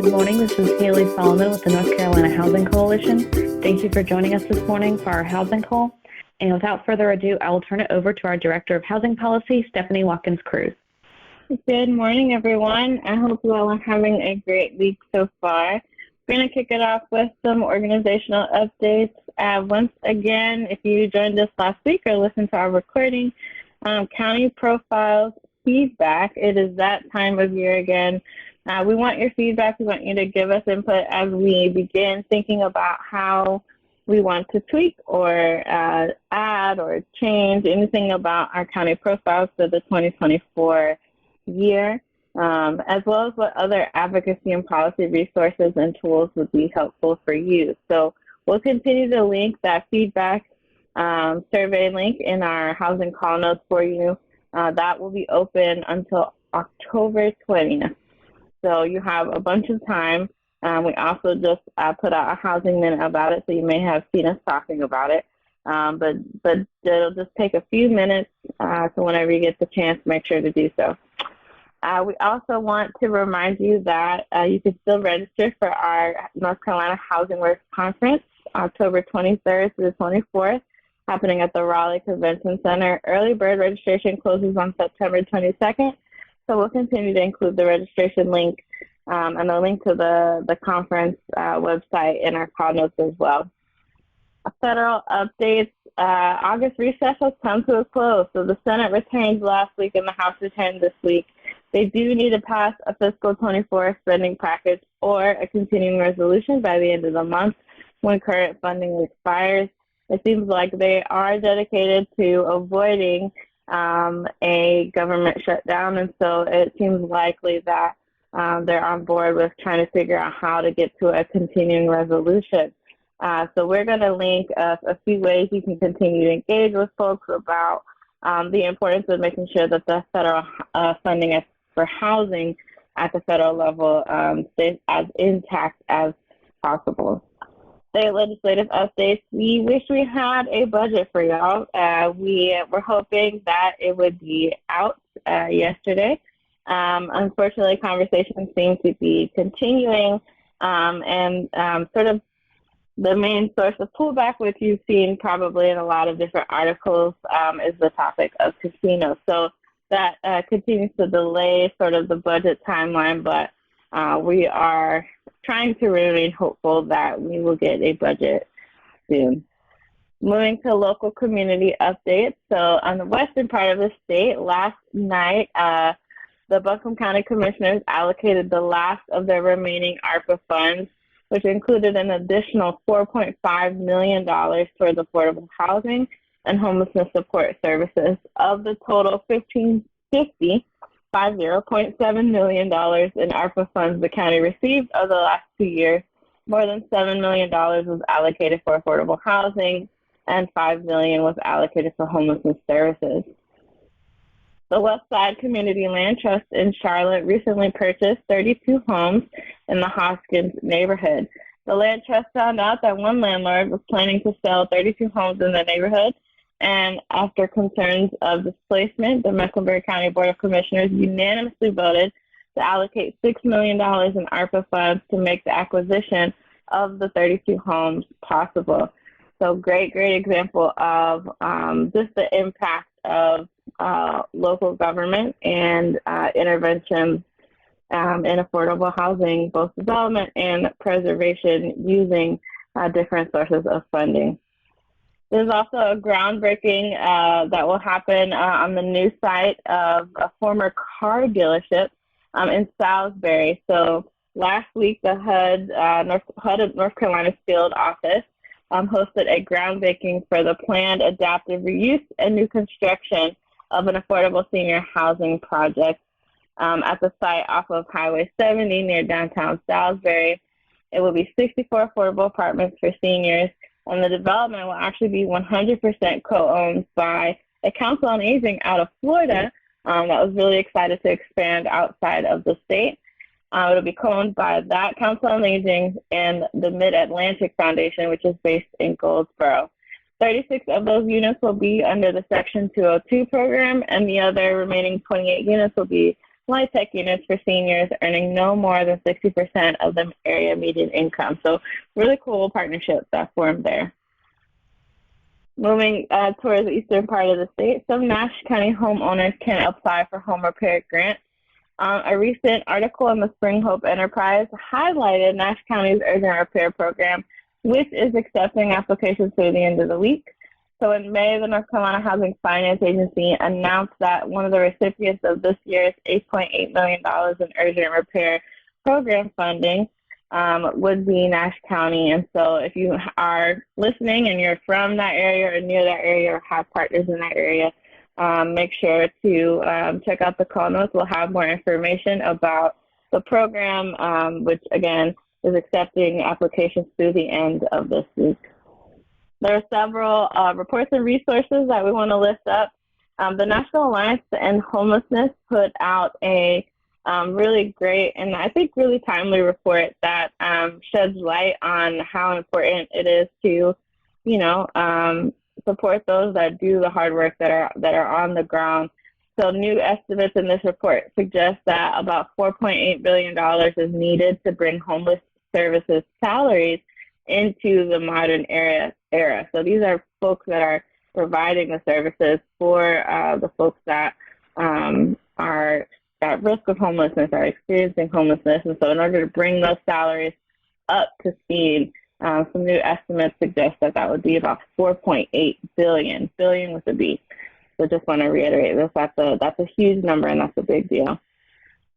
Good morning. This is Haley Solomon with the North Carolina Housing Coalition. Thank you for joining us this morning for our housing call. And without further ado, I will turn it over to our Director of Housing Policy, Stephanie Watkins-Cruz. Good morning, everyone. I hope you all are having a great week so far. We're going to kick it off with some organizational updates. Once again, if you joined us last week or listened to our recording, county profiles feedback. It is that time of year again. We want your feedback. We want you to give us input as we begin thinking about how we want to tweak or add or change anything about our county profiles for the 2024 year, as well as what other advocacy and policy resources and tools would be helpful for you. So we'll continue to link that feedback survey link in our housing call notes for you. That will be open until October 20th. So you have a bunch of time. We also just put out a housing minute about it, so you may have seen us talking about it. But it'll just take a few minutes, so whenever you get the chance, make sure to do so. We also want to remind you that you can still register for our North Carolina Housing Works Conference, October 23rd to the 24th, happening at the Raleigh Convention Center. Early bird registration closes on September 22nd. So we'll continue to include the registration link and the link to the conference website in our call notes as well. Federal updates. August recess has come to a close. So the Senate returned last week and the House returned this week. They do need to pass a fiscal 24 spending package or a continuing resolution by the end of the month when current funding expires. It seems like they are dedicated to avoiding a government shutdown, and so it seems likely that they're on board with trying to figure out how to get to a continuing resolution. So we're going to link a few ways you can continue to engage with folks about the importance of making sure that the federal funding for housing at the federal level stays as intact as possible. State legislative updates. We wish we had a budget for y'all. We were hoping that it would be out yesterday. Unfortunately, conversations seem to be continuing, and sort of the main source of pullback, which you've seen probably in a lot of different articles, is the topic of casinos. So that continues to delay sort of the budget timeline, but we are trying to remain hopeful that we will get a budget soon. Moving to local community updates. So on the western part of the state, last night, the Buncombe County Commissioners allocated the last of their remaining ARPA funds, which included an additional $4.5 million towards affordable housing and homelessness support services. Of the total $5.7 million in ARPA funds the county received over the last 2 years, more than $7 million was allocated for affordable housing and $5 million was allocated for homelessness services. The Westside Community Land Trust in Charlotte recently purchased 32 homes in the Hoskins neighborhood. The land trust found out that one landlord was planning to sell 32 homes in the neighborhood, and after concerns of displacement, the Mecklenburg County Board of Commissioners unanimously voted to allocate $6 million in ARPA funds to make the acquisition of the 32 homes possible. So great example of just the impact of local government and interventions in affordable housing, both development and preservation, using different sources of funding. There's also a groundbreaking that will happen on the new site of a former car dealership in Salisbury. So last week, the HUD of North Carolina's field office hosted a groundbreaking for the planned adaptive reuse and new construction of an affordable senior housing project at the site off of Highway 70 near downtown Salisbury. It will be 64 affordable apartments for seniors, and the development will actually be 100% co-owned by a council on aging out of Florida that was really excited to expand outside of the state. It'll be co-owned by that council on aging and the Mid-Atlantic Foundation, which is based in Goldsboro. 36 of those units will be under the Section 202 program, and the other remaining 28 units will be LIHTC units for seniors earning no more than 60% of the area median income. So really cool partnership that formed there. Moving towards the eastern part of the state, some Nash County homeowners can apply for home repair grants. A recent article in the Spring Hope Enterprise highlighted Nash County's urgent repair program, which is accepting applications through the end of the week. So in May, the North Carolina Housing Finance Agency announced that one of the recipients of this year's $8.8 million in urgent repair program funding would be Nash County. And so if you are listening and you're from that area or near that area or have partners in that area, make sure to check out the call notes. We'll have more information about the program, which again is accepting applications through the end of this week. There are several reports and resources that we want to list up. The National Alliance to End Homelessness put out a really great and I think really timely report that sheds light on how important it is to, support those that do the hard work that are on the ground. So new estimates in this report suggest that about $4.8 billion is needed to bring homeless services salaries into the modern era. So these are folks that are providing the services for the folks that are at risk of homelessness, are experiencing homelessness. And so in order to bring those salaries up to speed, some new estimates suggest that would be about $4.8 billion with a B. So just want to reiterate this. That's a huge number, and that's a big deal.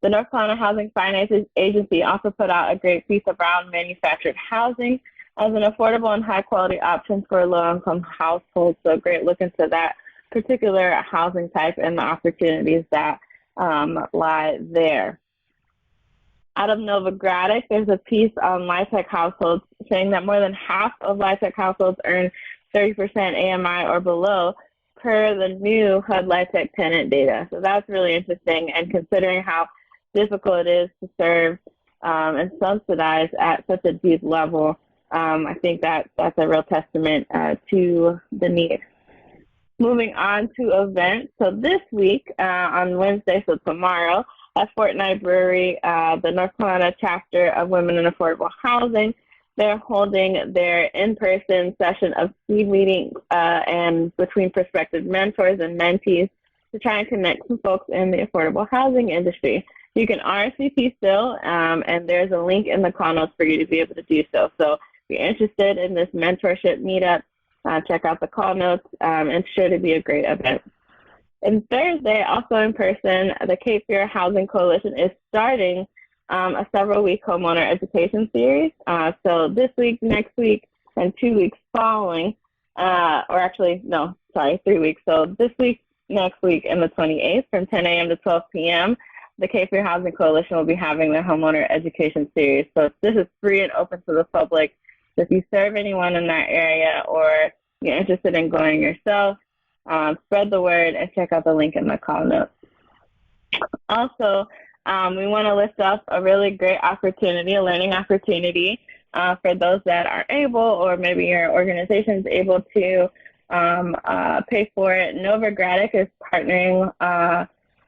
The North Carolina Housing Finance Agency also put out a great piece around manufactured housing as an affordable and high-quality option for low-income households. So a great look into that particular housing type and the opportunities that lie there. Out of Novogradac, there's a piece on LIHTC households saying that more than half of LIHTC households earn 30% AMI or below per the new HUD LIHTC tenant data. So that's really interesting, and considering how difficult it is to serve and subsidize at such a deep level, I think that's a real testament to the need. Moving on to events. So this week on Wednesday, so tomorrow, at Fortnight Brewery, the North Carolina chapter of Women in Affordable Housing, they're holding their in-person session of speed meetings and between prospective mentors and mentees to try and connect some folks in the affordable housing industry. You can RSVP still, and there's a link in the call notes for you to be able to do so. So if you're interested in this mentorship meetup, check out the call notes. It's sure to be a great event. And Thursday, also in person, the Cape Fear Housing Coalition is starting a several-week homeowner education series. So this week, next week, and 2 weeks following, 3 weeks. So this week, next week, and the 28th from 10 a.m. to 12 p.m., the Cape Fear Housing Coalition will be having their homeowner education series. So this is free and open to the public. So if you serve anyone in that area or you're interested in going yourself, spread the word and check out the link in the call notes. Also, we want to list up a really great opportunity, a learning opportunity for those that are able, or maybe your organization is able to pay for it. Novogradac is partnering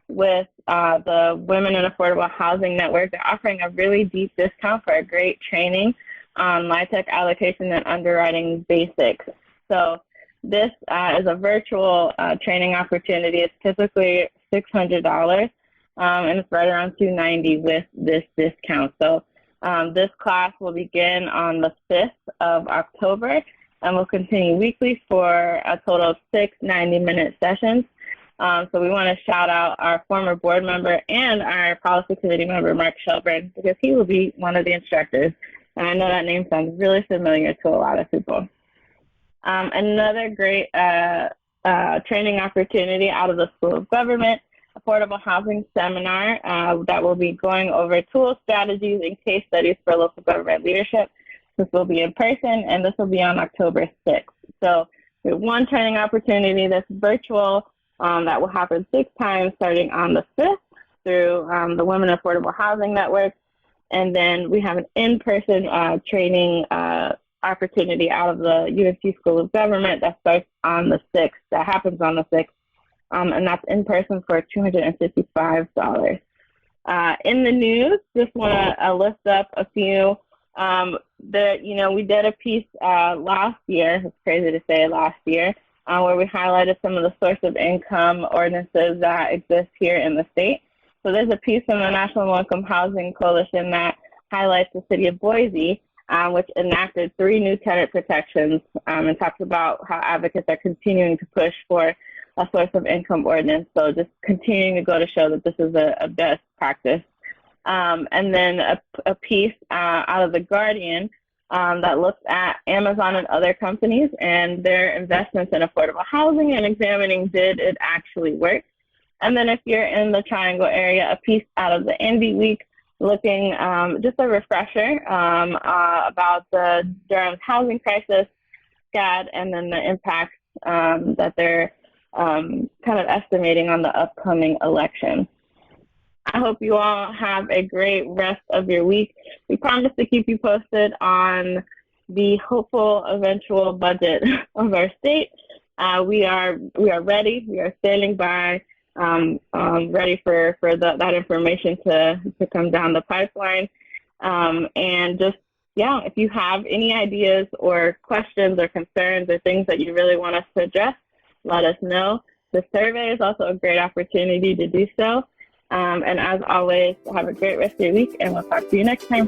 with the Women in Affordable Housing Network. They're offering a really deep discount for a great training on LIHTC allocation and underwriting basics. So this is a virtual training opportunity. It's typically $600, and it's right around $290 with this discount. So this class will begin on the 5th of October and will continue weekly for a total of 6 90-minute sessions. So we want to shout out our former board member and our policy committee member, Mark Shelburne, because he will be one of the instructors. And I know that name sounds really familiar to a lot of people. Another great training opportunity out of the School of Government, Affordable Housing Seminar that will be going over tools, strategies, and case studies for local government leadership. This will be in person, and this will be on October 6th. So we have one training opportunity that's virtual that will happen 6 times starting on the 5th through the Women in Affordable Housing Network. And then we have an in-person training opportunity out of the UNC School of Government that starts on the 6th, that happens on the 6th, and that's in person for $255. In the news, just want to list up a few. We did a piece last year. It's crazy to say last year, where we highlighted some of the source of income ordinances that exist here in the state. So there's a piece from the National Low Income Housing Coalition that highlights the city of Boise, which enacted 3 new tenant protections, and talks about how advocates are continuing to push for a source of income ordinance. So just continuing to go to show that this is a best practice. And then a piece out of The Guardian that looks at Amazon and other companies and their investments in affordable housing and examining, did it actually work? And then if you're in the Triangle area, a piece out of the Envy Week looking, just a refresher about the Durham's housing crisis, SCAD, and then the impacts that they're kind of estimating on the upcoming election. I hope you all have a great rest of your week. We promise to keep you posted on the hopeful eventual budget of our state. We are ready. We are standing by, ready for that information to come down the pipeline. And just, if you have any ideas or questions or concerns or things that you really want us to address, let us know. The survey is also a great opportunity to do so. And as always, have a great rest of your week, and we'll talk to you next time.